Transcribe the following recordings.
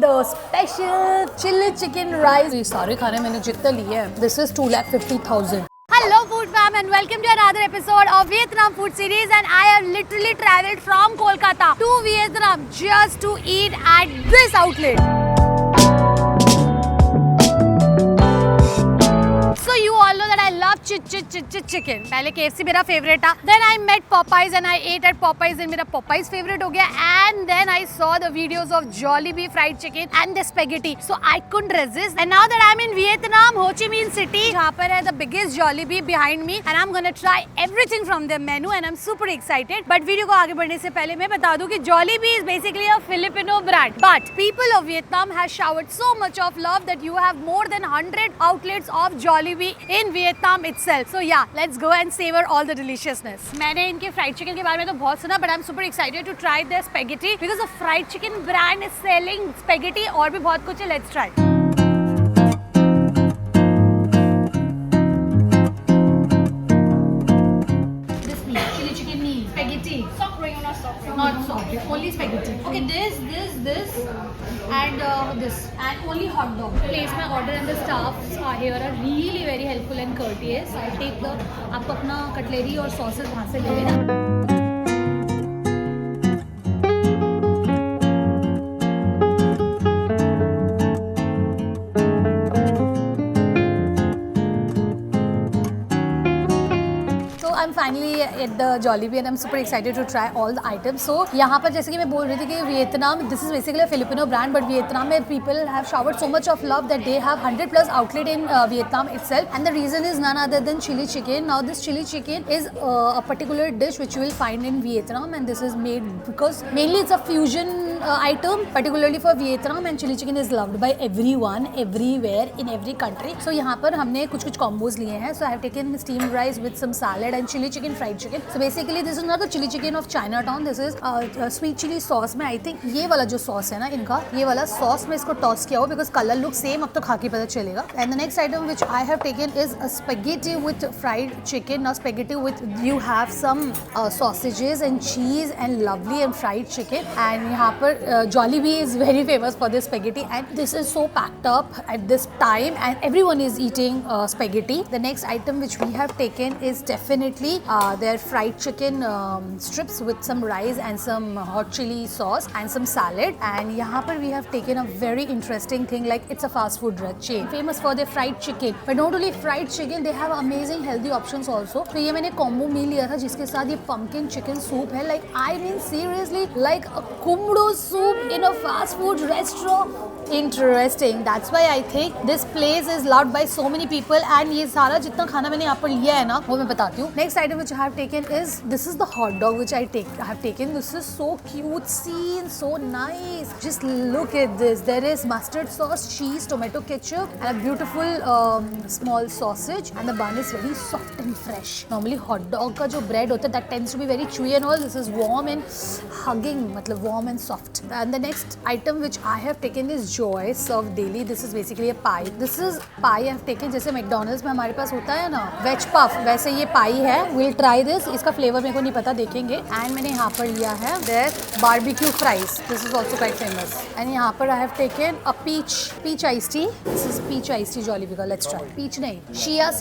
the special chili chicken rice. ये सारे खाने मैंने जितने लिए हैं, this is 2,50,000. Hello food fam and welcome to another episode of Vietnam Food Series, and I have literally travelled from Kolkata to Vietnam just to eat at this outlet. So you all know that I love chicken. पहले KFC मेरा favorite था. Then I met Popeyes and I ate at Popeyes and मेरा Popeyes favorite हो गया. And then I saw the videos of Jollibee fried chicken and the spaghetti. So I couldn't resist. And now that I'm in Vietnam, Ho Chi Minh City, जहाँ पर है the biggest Jollibee behind me, and I'm gonna try everything from their menu, and I'm super excited. But video को आगे बढ़ने से पहले मैं बता दूँ कि Jollibee is basically a Filipino brand. But people of Vietnam have showered so much of love that you have more than 100 outlets of Jollibee in Vietnam itself. So yeah, let's go and savor all the deliciousness. मैंने इनके fried chicken के बारे में तो बहुत सुना, but I'm super excited to try their spaghetti because the fried chicken brand is selling spaghetti और भी बहुत कुछ है. Let's try. This meal, chili chicken meal, spaghetti. Soft or not soft? Not soft, only spaghetti. Okay, this, and this, and only hot dog. Place my order and the staffs here are really very helpful and courteous. I'll take the, आप अपना cutlery और sauces वहाँ से ले लेना. I'm finally at the Jollibee and I'm super excited to try all the items. So यहाँ पर जैसे कि मैं बोल रही थी कि Vietnam, this is basically a Filipino brand, but Vietnam में people have showered so much of love that they have 100 plus outlet in Vietnam itself, and the reason is none other than chili chicken. Now this chili chicken is a particular dish which you will find in Vietnam, and this is made because mainly it's a fusion item particularly for Vietnam, and chili chicken is loved by everyone everywhere in every country. So यहाँ पर हमने कुछ combos लिए हैं. So I have taken steamed rice with some salad and chili chicken, fried chicken. So basically this is not the chili chicken of Chinatown. This is sweet chili sauce में I think ये वाला जो sauce है ना इनका, ये वाला sauce में इसको toss किया हो because color looks same. अब तो खा के पता चलेगा. And the next item which I have taken is a spaghetti with fried chicken. Now spaghetti with, you have some sausages and cheese and lovely and fried chicken. And यहाँ पर Jollibee is very famous for this spaghetti, and this is so packed up at this time and everyone is eating spaghetti. The next item which we have taken is definitely their fried chicken strips with some rice and some hot chili sauce and some salad. And यहाँ पर we have taken a very interesting thing, like it's a fast food chain famous for their fried chicken, but not only fried chicken, they have amazing healthy options also. तो ये मैंने combo meal लिया था जिसके साथ ये pumpkin chicken soup है. Like I mean seriously, like a kumdo soup in a fast food restaurant. Interesting. That's why I think this place is loved by so many people. And ये सारा जितना खाना मैंने यहाँ पर लिया है ना वो मैं बताती हूँ. Next item which I have taken is, this is the hot dog which I have taken. This is so cutesy and so nice. Just look at this. There is mustard sauce, cheese, tomato ketchup, and a beautiful small sausage. And the bun is very soft and fresh. Normally hot dog का जो bread होता है that tends to be very chewy and all. This is warm and hugging, मतलब warm and soft. And the next item which I have taken is Joy served daily. This is basically a pie. This is pie I have taken. जैसे McDonald's में हमारे पास होता है ना veg puff, वैसे ये पाई है. We'll try this. इसका फ्लेवर मेरे को नहीं पता, देखेंगे. And मैंने यहाँ पर लिया है their barbecue fries. This is also quite famous. And यहाँ पर I have taken a peach iced tea. This is peach iced tea Jollibee का. Let's try. Peach नहीं, chia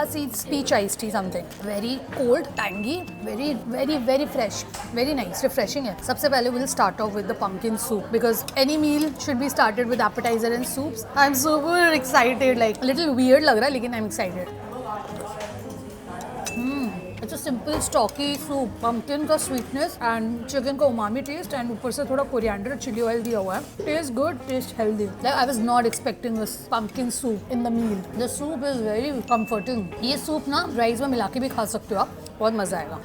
seeds peach iced tea something. Very cold, tangy, very fresh, very nice, refreshing है. सबसे पहले we'll start off with the pumpkin soup because any meal should be started with appetizer and soups. I'm super excited. Like little weird लग रहा है लेकिन I'm excited. It's a simple stocky soup. Pumpkin का sweetness and chicken का umami taste and ऊपर से थोड़ा coriander chili oil दिया हुआ है. Taste good, taste healthy. Like I was not expecting this pumpkin soup in the meal. The soup is very comforting. ये soup ना rice में मिला के भी खा सकते हो आप. बहुत मजा आएगा.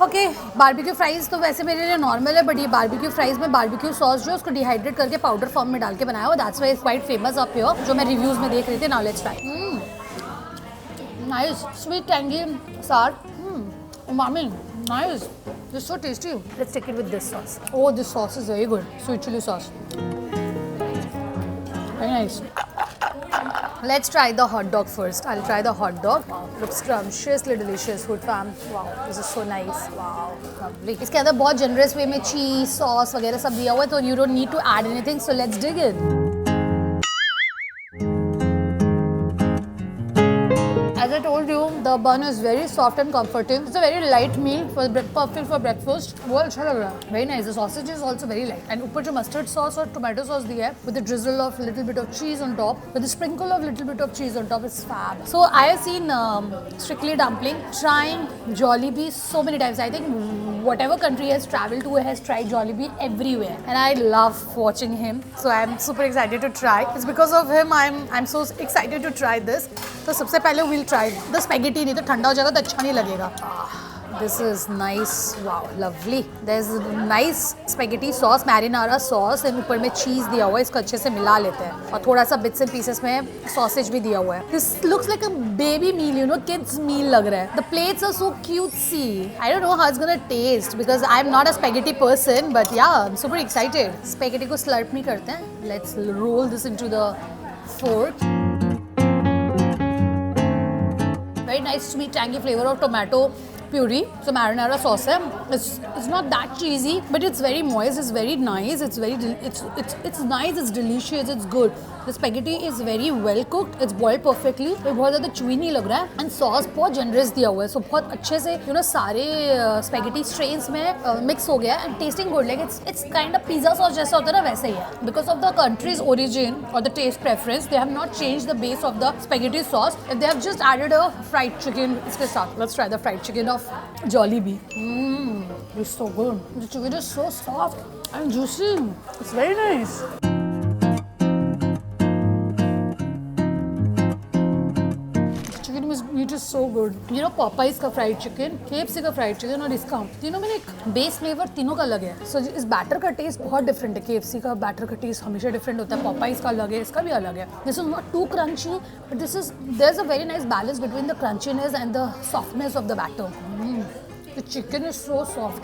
ओके, बारबेक्यू फ्राइज तो वैसे मेरे लिए नॉर्मल है, बट ये बारबेक्यू फ्राइज में बारबेक्यू सॉस जो है उसको डिहाइड्रेट करके पाउडर फॉर्म में डाल के बनाया हो. That's why it's quite famous up here, जो मैं रिव्यूज में देख रही थी. Now let's try. Nice, sweet, tangy, सार, umami, nice. This is so tasty. Let's take it with this sauce. Oh, this sauce is very good. Sweet chili sauce. Very nice. Let's try the hot dog first. I'll try the hot dog. Wow, looks scrumptiously delicious, food fam. Wow, this is so nice. Wow, lovely. इसके अंदर बहुत generous way में cheese, sauce वगैरह सब दिया हुआ है, तो you don't need to add anything. So let's dig in. As I told you, the bun is very soft and comforting. It's a very light meal, perfect for breakfast. वो अच्छा लग रहा है. Very nice. The sausage is also very light. And ऊपर जो mustard sauce और tomato sauce दिया है, with a drizzle of little bit of cheese on top, with a sprinkle of little bit of cheese on top, it's fab. So I have seen Strictly Dumpling trying Jollibee so many times. I think whatever country he has traveled to has tried Jollibee everywhere, and I love watching him. So I'm super excited to try. It's because of him I'm so excited to try this. तो सबसे पहले we'll try the spaghetti. नहीं तो ठंडा हो जाएगा तो अच्छा नहीं लगेगा. This is nice. Wow, lovely. There's nice spaghetti sauce, marinara sauce, and ऊपर में cheese दिया हुआ है. इसको अच्छे से मिला लेते हैं. और थोड़ा सा bits and pieces में sausage भी दिया हुआ है. This looks like a baby meal, you know, kids meal लग रहा है. The plates are so cutesy. I don't know how it's gonna taste because I'm not a spaghetti person, but yeah, I'm super excited. Spaghetti को slurp नहीं करते हैं. Let's roll this into the fork. Very nice sweet tangy flavor of tomato puree. So marinara sauce है. It's not that cheesy, but it's very moist. It's very nice. It's nice. It's delicious. It's good. The spaghetti is very well cooked. It's boiled perfectly. ये बहुत ज़्यादा chewy नहीं लग रहा है. And sauce बहुत generous दिया हुआ है. So बहुत अच्छे से you know सारे spaghetti strains में mix हो गया है. And tasting good. Like it's kind of pizza sauce जैसा होता है ना वैसे ही है. Because of the country's origin or the taste preference, they have not changed the base of the spaghetti sauce. They have just added a fried chicken इसके साथ. Let's try the fried chicken of Jollibee. It's so good. The chicken is so soft and juicy. It's very nice. Meat is so good. You know Popeyes का fried chicken, KFC का fried chicken और इसका तीनों में एक base flavor तीनों का अलग है. So इस बैटर का टेस्ट बहुत डिफरेंट है. KFC का बैटर का टेस्ट हमेशा डिफरेंट होता है. Popeyes का अलग है, इसका भी अलग है. This is not too crunchy, but there's a very nice balance between the crunchiness and the softness of the batter. The chicken is so soft.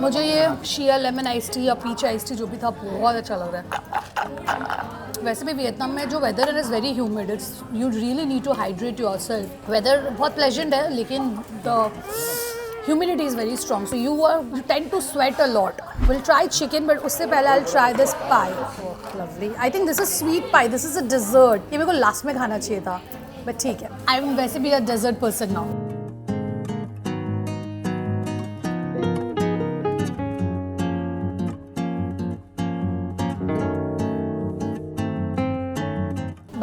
मुझे ये Shia lemon iced tea या peach iced tea जो भी था बहुत अच्छा लग रहा है. वैसे भी वियतनाम में जो weather is very humid. It's you really need to hydrate yourself. Weather बहुत प्लेजेंट है लेकिन the humidity is very strong. So you tend to sweat a lot. Will try chicken but उससे पहले I try this pie. Lovely. I think this is sweet pie. This is a dessert. ये मेरे को last में खाना चाहिए था but ठीक है. आई एम वैसे भी a dessert person now.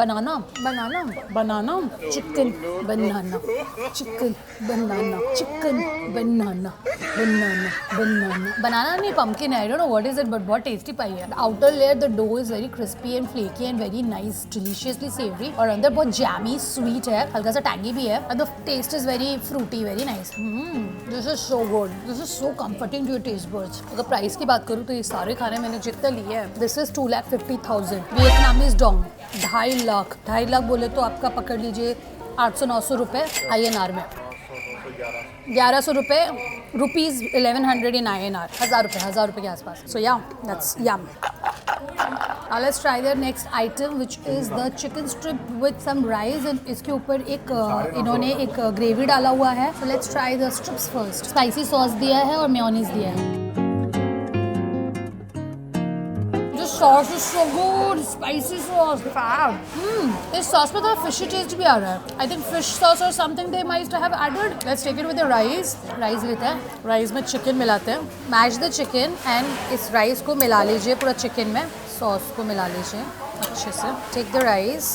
Banana, chicken, banana, chicken, banana, chicken, banana, banana. Banana नहीं pumpkin है. I don't know what is it, but बहुत tasty पाई है. The outer layer, the dough is very crispy and flaky and very nice, deliciously savory. और अंदर बहुत jammy, sweet है, हल्का सा tangy भी है. And the taste is very fruity, very nice. This is so good. This is so comforting to your taste buds. अगर price की बात करूँ तो ये सारे खाने मैंने जितने लिए हैं, this is 2,50,000. Vietnamese dong. 2.5 lakh बोले तो आपका पकड़ लीजिए 800-900 रुपये INR में. 1100 रुपये रुपीज़ 1100 इन INR. 1000 रुपये के आसपास. So yeah, that's yum. Now let's try the next item which is the chicken strip with some rice and इसके ऊपर एक इन्होंने एक ग्रेवी डाला हुआ है. So let's try the strips first. Spicy sauce दिया है और मेयोनीज दिया है. Sauce is so good, spicy sauce. Fab. इस sauce में थोड़ा fishy taste भी आ रहा है. I think fish sauce or something they might have added. Let's take it with the rice. Rice लेते हैं. Rice में chicken मिलाते हैं. Mash the chicken and इस rice को मिला लीजिए पूरा chicken में. Sauce को मिला लीजिए अच्छे से. Take the rice.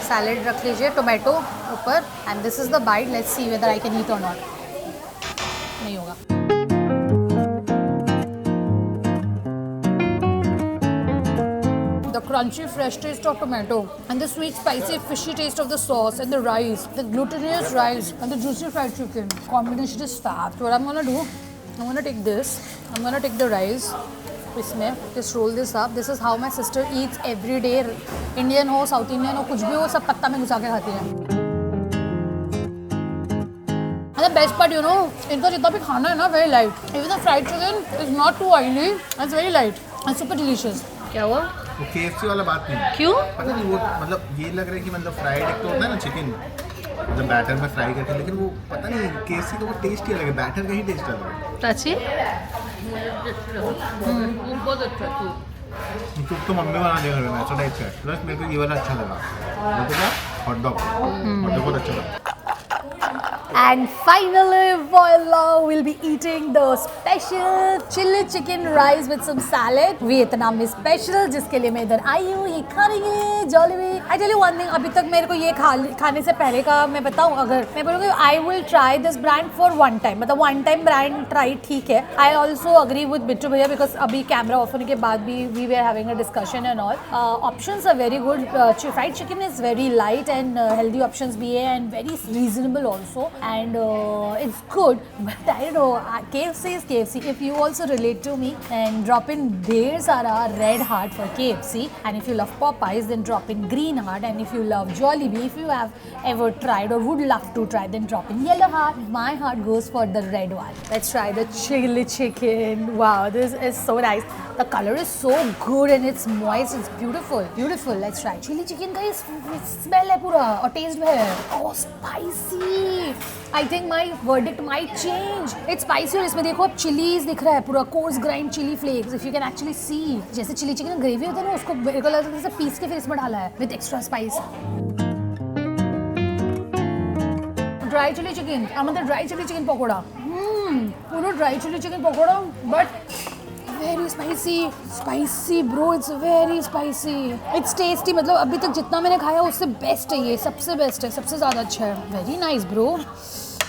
Salad रख लीजिए. Tomato ऊपर. And this is the bite. Let's see whether I can eat or not. नहीं होगा. The crunchy fresh taste of tomato and the sweet spicy fishy taste of the sauce and the rice, the glutinous rice and the juicy fried chicken combination is fab. So what I'm gonna do, I'm gonna take this, I'm gonna take the rice, इसमें just roll this up. This is how my sister eats every day. Indian हो, South Indian हो, कुछ भी हो, सब पत्ता में घुसा के खाती है. And the best part, you know, इनका जितना भी खाना है ना very light. Even the fried chicken is not too oily. It's very light and super delicious. क्या हुआ? वो KFC वाला बात नहीं। क्यों? पता नहीं वो मतलब ये लग रहा है कि मतलब फ्राइड एक तो होता है ना चिकन, मतलब बैटर में फ्राई करके, लेकिन वो पता नहीं KFC का वो टेस्ट ही अलग है, बैटर का ही टेस्ट अलग है। सच्ची? बहुत अच्छा है। सूप तो मम्मी बना देगा घर में, ऐसा टाइप का है। प्लस मेरे को ये वाला अच्छा लगा, वो तो क्या हॉट डॉग बहुत अच्छा लगा। And finally, voila, we'll be eating the special chili chicken rice with some salad. Vietnam में स्पेशल, जिसके लिए मैं इधर आई हूँ ये खाने के लिए जॉलीबी। I tell you one thing, अभी तक मेरे को ये खाने से पहले का मैं बताऊँ, अगर मैं बोलूँगी I will try this brand for one time, मतलब one time brand try ठीक है। I also agree with Bittu भैया because अभी कैमरा ऑफ होने के बाद भी we were having a discussion and all. Options are very good. Fried chicken is very light and healthy options भी है and very reasonable also. And it's good, but I don't know, KFC is KFC. If you also relate to me, then drop in ढेर सारा red heart for KFC, and if you love Popeyes, then drop in green heart, and if you love Jollibee, if you have ever tried or would love to try, then drop in yellow heart. My heart goes for the red one. Let's try the chili chicken. Wow, this is so nice. The color is so good and it's moist, it's beautiful, beautiful. Let's try. Chili chicken का smell है पूरा और taste भी है. Oh, spicy. I think my verdict might change. It's spicy और इसमें देखो अब चिलीज दिख रहा है पूरा, coarse grind chili flakes. If you can actually see, जैसे चिली चिकन ग्रेवी होता है ना, उसको मेरे को लगता है जैसे पीस के फिर इसमें डाला है with extra spice. Dry chili chicken. আমাদের dry chili chicken पकोड़ा. पूरा dry chili chicken pakora, but very spicy bro, it's very spicy, it's tasty, मतलब अभी तक जितना मैंने खाया उससे बेस्ट है ये, सबसे बेस्ट है, सबसे ज़्यादा अच्छा है, very nice bro.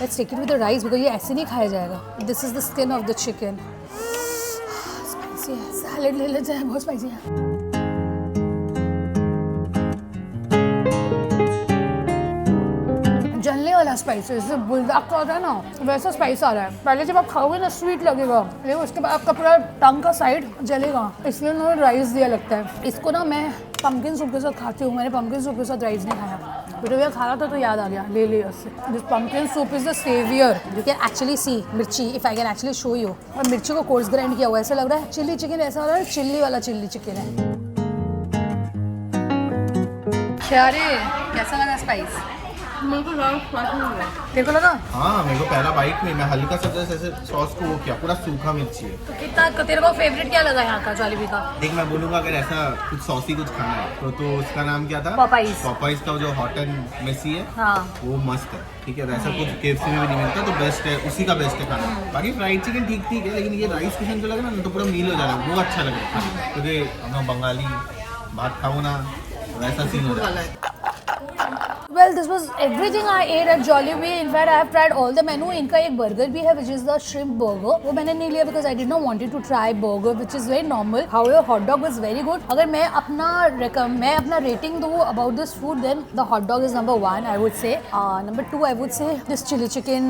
Let's take it with the rice because ये ऐसे नहीं खाया जाएगा. This is the skin of the chicken. Spicy है, सैलेड ले लेते हैं, बहुत spicy है. जलने वाला स्पाइस है, जैसे बुलडॉग का होता है ना वैसा स्पाइस आ रहा है. पहले जब आप खाओगे ना स्वीट लगेगा, लेकिन उसके बाद आपका पूरा टंग का साइड जलेगा, इसलिए उन्होंने राइस दिया लगता है. इसको ना मैं पम्पकिन सूप के साथ खाती हूँ, मैंने पम्पकिन सूप के साथ राइस नहीं खाया. बेटा भैया खाया था तो याद आ गया, ले लिया उससे. This pumpkin soup is the saviour. You can actually see mirchi, if I can actually show you. और मिर्ची को कोर्स ग्राइंड किया हुआ ऐसा लग रहा है. चिली चिकन ऐसा लग रहा है चिल्ली वाला चिल्ली चिकन है. क्या रे, कैसा लगा स्पाइस? मेरे को ज़्यादा स्पाइसी नहीं है. तेरे को लगा? हाँ मेरे को पहला बाइट में मैं हल्का सा जैसे सॉस को वो किया, पूरा सूखा मिर्ची है. तो कितना तेरे को फेवरेट क्या लगा यहाँ का जॉलीबी का? देख मैं बोलूँगा अगर ऐसा कुछ सॉसी कुछ खाना है तो उसका नाम क्या था? Popeyes. पॉपाइज का जो हॉट एंड मेसी है हाँ. वो मस्त है. ठीक है, वैसा कुछ KFC में भी नहीं मिलता, तो बेस्ट है, उसी का बेस्ट है खाना. बाकी फ्राइड चिकन ठीक ठीक है, लेकिन ये राइस किशन जो लगा ना तो पूरा मील हो जा रहा है, वो अच्छा लग रहा है. क्योंकि हम बंगाली भात खाओ ना वैसा सीन हो रहा है. Well, this was everything I ate at Jollibee. In fact, I have tried all the menu. इनका एक burger भी है, which is the shrimp burger. वो मैंने नहीं लिया because I did not want to try burger, which is very normal. However, hot dog was very good. अगर मैं अपना rating दूँ about this food, then the hot dog is number 1, I would say. Number 2, I would say this chili chicken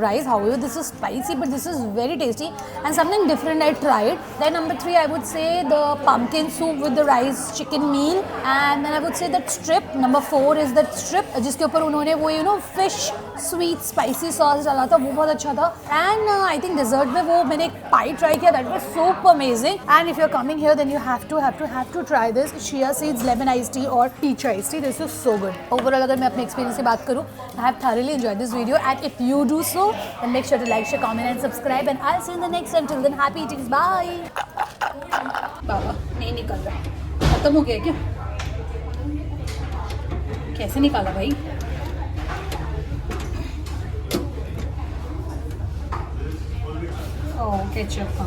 rice. However, this is spicy, but this is very tasty and something different I tried. Then number 3, I would say the pumpkin soup with the rice chicken meal, and then I would say that strip. Number 4 is the strip जिसके ऊपर उन्होंने वो fish sweet spicy sauce डाला था, वो बहुत अच्छा था. एंड आई थिंक डिजर्ट में वो मैंने एक पाई ट्राई किया, that was super amazing. And if you are coming here then you have to try this chia seeds lemon ice tea और peach ice tea. This is so good. Overall अगर मैं अपने experience से बात करूँ, I have thoroughly enjoyed this video, and if you do so then make sure to like, share, comment and subscribe, and I will see you in the next time. Till then happy eating, bye. बाबा नहीं निकल रहा, खत्म हो गया क्या? कैसे निकाला भाई? ओह केचप.